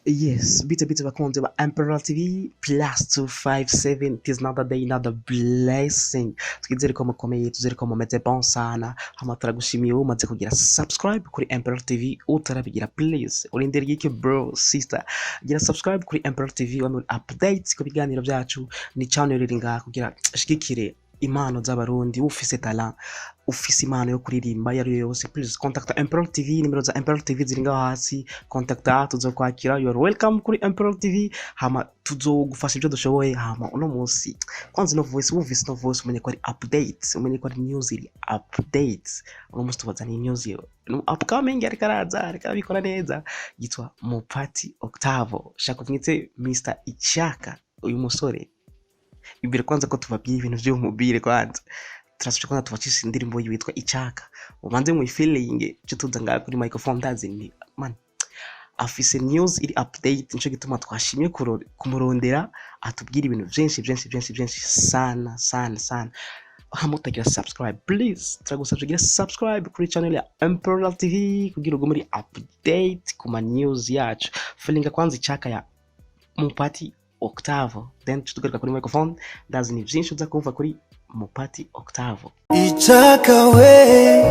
Yes, bite bakunze ba Emperor TV +257 it is another day another blessing. Twizere ko mukomeye, tuzere ko mumeze bon sana. Hama turagushimiye umaze kugira subscribe kuri Emperor TV utarabigira please. Urindira iki bro sister. Gira subscribe kuri Emperor TV wa updates ku biganiro byacu ni channel iri ngaha kugira shigikire impano z'abarundi ufise talent ufise impano yo kuririmba yari yose please contact Emperor TV nimero za Emperor TV ziri ngaho hasi contact tuzokwakira you are welcome kuri Emperor TV hama tuzogufasha ibyo dushoboye hama uno munsi kwanza no voice wumvise no voice umenye ko ari updates umenye ko ari news iri updates uno munsi tubazaniye news yo upcoming ari karaza bikora neza yitwa Mupati Octavo shaka kunyite Mr Ichaka uyu musore imbere kwanza ko tubabwiye ibintu by'umubire kwanza turashaka kwanza tubacishije indirimbo yitwa Ichaka ubanze mu feeling cyo tuza ngaha kuri microphone ndazi ni man afise news iri update nico gituma twashimye kumurondera atubwira ibintu byinshi sana hamutagira subscribe please turagusabye subscribe kuri channel ya Emperor TV kugira ugo muri update kuma news yacu feeling kwanza Ichaka ya Mupati Octavo then tutugaruka kuri microphone ndazi ni byinshi uza kumva kuri Mupati Octavo Ichaka we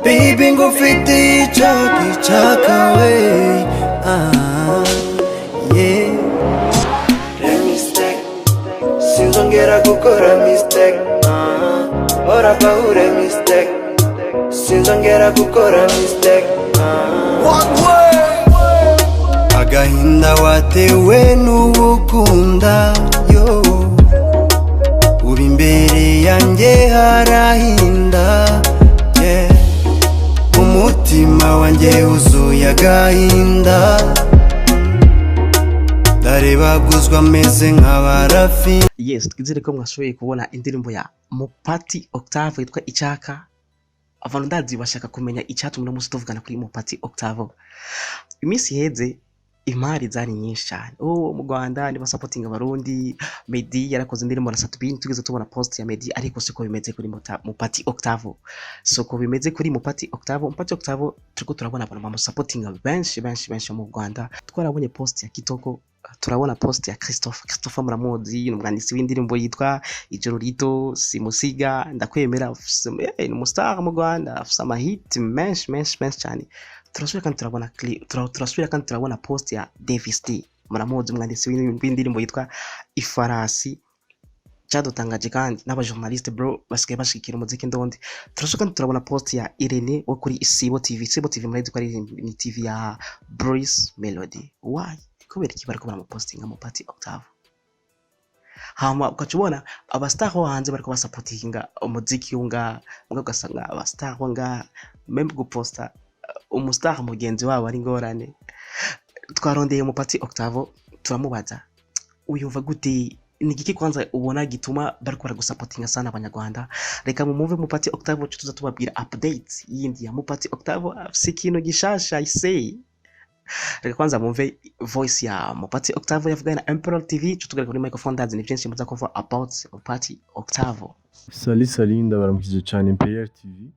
baby ngufite Ichaka we yeah mistake sinzongera gukora mistake ora paure mistake sinzongera gukora mistake one way agahinda watewe n'ubukunda yo uri imbere yanjye harahinda yeah umutima wanjye uzuye agahinda ndarebaguzwa meze nk'abarafi. Yes, twizere ko mwashoboye kubona indirimbo ya Mupati Octavo yitwa Ichaka. Abantu ndazi bashaka kumenya icyatumye no musi tuvugana kuri Mupati Octavo. Iminsi heze imari zari nyinshi cyane mu Rwanda ni supporting abarundi Meddy yarakoze indirimbo na Satubin tugeze tubona post ya Meddy ariko siko bimeze kuri Mupati Octavo soko bimeze kuri Mupati Octavo turiko turabona abantu bamu supporting benshi mu Rwanda twarabonye post ya Kitoko turabona post ya Christopher muramuzi n'umwanditsi w'indirimbo yitwa Ijoro Rito Simusiga ndakwemera ni umustar mu Rwanda afite amahit menshi cyane turasubira kandi turabona post ya Davis D muramuzi umwanditsi w'indirimbo yitwa Ifarasi cyadutangaje kandi n'abajournaliste bro basigaye bashikira umuziki ndondi turasubira kandi turabona post ya Irene wo kuri Sibo TV murazi ko ari ni TV ya Bruce Melody why kubera iki bariko baramupostinga Mupati Octavo hama ukacubona abastar ho hanze bariko basupportinga umuziki unga mugasanga abastar nga même guposta umustar mugenzi wabo ari ngorane twarondeye Mupati Octavo turamubaza uyumva gute nigiki kwanza ubona gituma bariko baragusupportinga sana abanyarwanda reka mumuve Mupati Octavo tuza tubabwira updates yindi ya Mupati Octavo sikintu gishasha isei reka kwanza mumve voice ya Mupati Octavo yavuga na Emperor TV tutugaruka kuri microphone ndazi ni byinshi muza kumva about Mupati Octavo. Salut ndabaramukije cyane Imperial TV.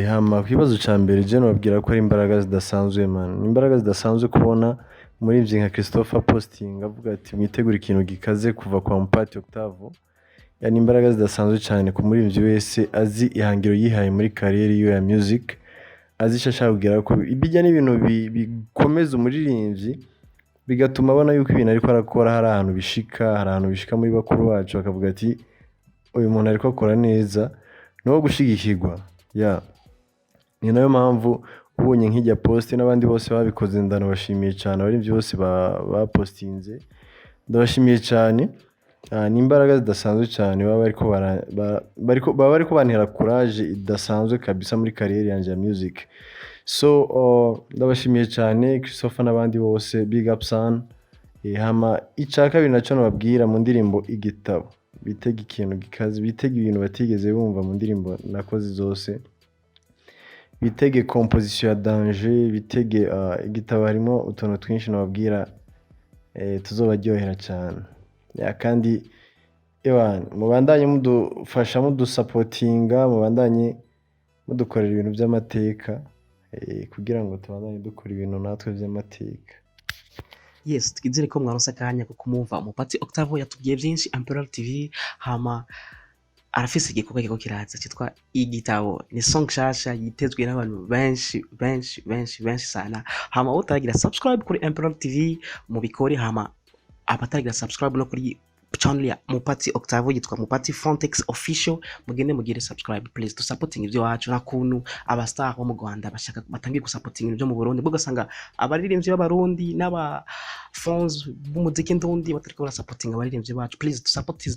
Hama kibazo ca mbere je nababwira ko ari imbaraga zidasanzwe man imbaraga zidasanzwe kubona muri ivyo nka Christopher posting avuga ati mwitegura ikintu gikaze kuva kwa Mupati Octavo yani imbaraga zidasanzwe cyane ku muri ivyo wese azi ihangiro yihaye muri career yiwe ya music azi shasha kugira ko ibijya n'ibintu bikomeza umuririmbyi bigatuma abona yuko ibintu ariko arakora hari ahantu bishika muri bakuru bacu bakavuga ati uyu muntu ariko akora neza no gushigikirwa ya ni nayo mpamvu ubonye nk'ijya post n'abandi bose babikoze ndanabashimiye cyane abari byose bapostinze ndabashimiye cyane ni imbaraga zidasanzwe cyane baba bariko bantera courage idasanzwe kabisa muri career yanjye ya music so ndabashimiye cyane Christopher n'abandi bose big up son hama Ichaka biri naco nababwira mu ndirimbo Igitabo bitega ikintu gikaze bitega ibintu batigeze bumva mu ndirimbo nakoze zose bitege composition ya danger bitege Igitabo harimo utuntu twinshi nababwira tuzobaryohera cyane ya kandi mubandanye mudufasha mudusupportinga mubandanye mudukorera ibintu by'amateka kugira ngo tubandanye dukora ibintu natwe by'amateka. Yes, twizere ko mwaronse akanya ko kumumva Umupati Octave yatubwiye byinshi Imperial TV, hama arafise igikorwa kiriko kiraza cyitwa Igitabo. Ni song nshasha yitezwe n'abantu benshi sana. Hama utaragira subscribe kuri Imperial TV mubikore, hama abataragira subscribe no kuri channel ya Umupati Octave yitwa Umupati Frontex Official, mugende mugire subscribe please, to supporting ivyo wacu nakuntu abastar bo mu Rwanda bashaka batangiye gusupporting ivyo mu Burundi, bwo gasanga abaririmbyi b'abarundi n'aba fans b'umuziki ndundi batariko barasupporting abaririmbyi bacu. Please to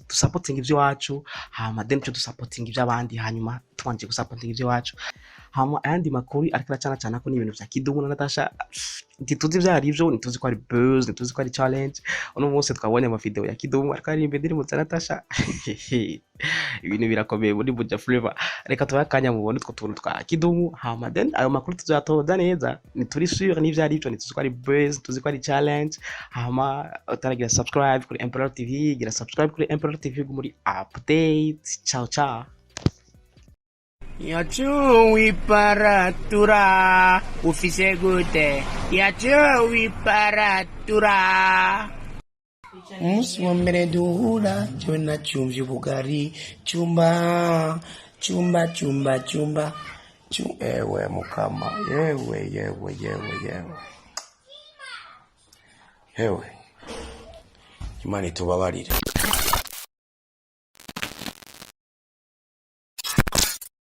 supporting ivyo wacu, hama then to supporting ivyo abandi, hanyuma twanje gusupporting ivyo wacu. Hama ayandi makuru ariko cyane ko ni ibintu vya Kidumu na Natasha, ntituzi ivyo ari byo, ntituzi ko ari buzz, ntituzi ko ari challenge. Uno munsi twabonye ama video ya Kidumu ariko ari imbere mu Natasha. Ibintu birakomeye muri Buja Flavor. Reka tubakanya mubone two tuntu twa Kidumu, hama then ayo makuru tuzatoza neza, nituri sure n'ivyo ari byo, ntituzi ko ari buzz, ntituzi ko ari challenge. Hama utaragira subscribe kuri Imperial TV, gira subscribe kuri Imperial TV muri update. Ciao. Yachuwi paratura ufise gute yachuwi paratura umunsi wa mbere duhura cyo nacyumvye ubugari chumba ewe mukama yewe Imana itubabarire.